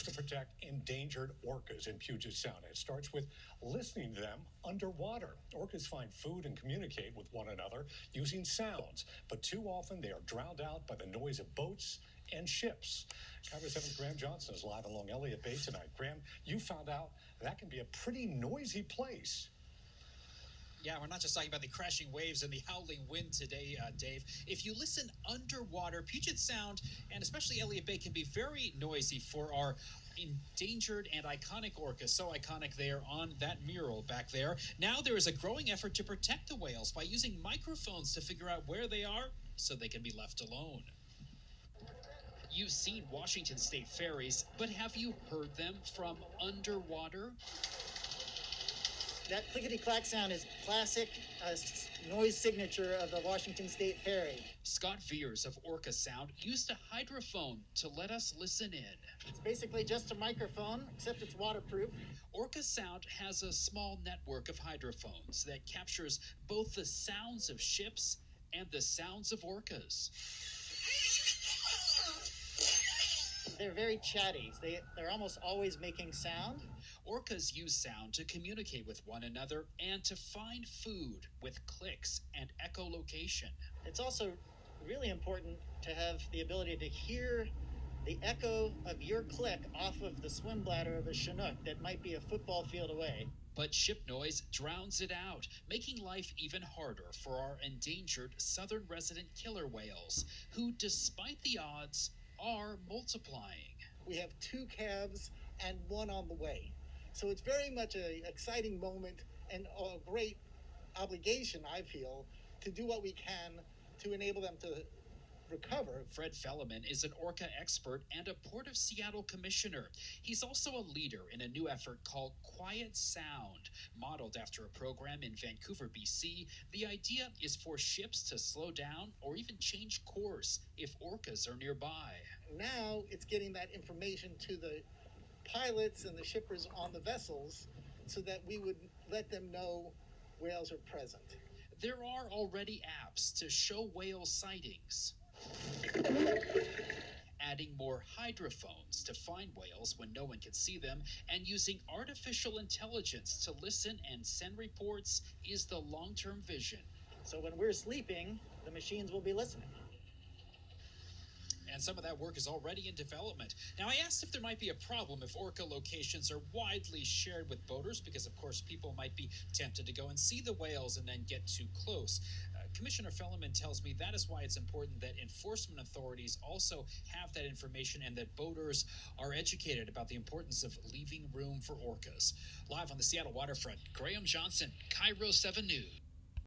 To protect endangered orcas in Puget Sound. It starts with listening to them underwater. Orcas find food and communicate with one another using sounds, but too often they are drowned out by the noise of boats and ships. Cover 7's Graham Johnson is live along Elliott Bay tonight. Graham, you found out that can be a pretty noisy place. Yeah, we're not just talking about the crashing waves and the howling wind today, Dave. If you listen underwater, Puget Sound and especially Elliott Bay can be very noisy for our endangered and iconic orcas. So iconic they are on that mural back there. Now there is a growing effort to protect the whales by using microphones to figure out where they are so they can be left alone. You've seen Washington State ferries, but have you heard them from underwater? That clickety-clack sound is classic noise signature of the Washington State Ferry. Scott Veirs of Orca Sound used a hydrophone to let us listen in. It's basically just a microphone, except it's waterproof. Orca Sound has a small network of hydrophones that captures both the sounds of ships and the sounds of orcas. They're very chatty. They're almost always making sound. Orcas use sound to communicate with one another and to find food with clicks and echolocation. It's also really important to have the ability to hear the echo of your click off of the swim bladder of a chinook that might be a football field away. But ship noise drowns it out, making life even harder for our endangered southern resident killer whales, who, despite the odds, are multiplying. We have 2 calves and 1 on the way. So it's very much an exciting moment and a great obligation, I feel, to do what we can to enable them to recover. Fred Felleman is an orca expert and a Port of Seattle commissioner. He's also a leader in a new effort called Quiet Sound. Modeled after a program in Vancouver, BC, the idea is for ships to slow down or even change course if orcas are nearby. Now it's getting that information to the pilots and the shippers on the vessels so that we would let them know whales are present. There are already apps to show whale sightings. Adding more hydrophones to find whales when no one can see them, and using artificial intelligence to listen and send reports is the long-term vision. So when we're sleeping, the machines will be listening. And some of that work is already in development. Now, I asked if there might be a problem if orca locations are widely shared with boaters, because, of course, people might be tempted to go and see the whales and then get too close. Commissioner Felleman tells me that is why it's important that enforcement authorities also have that information and that boaters are educated about the importance of leaving room for orcas. Live on the Seattle waterfront, Graham Johnson, Kiro 7 News.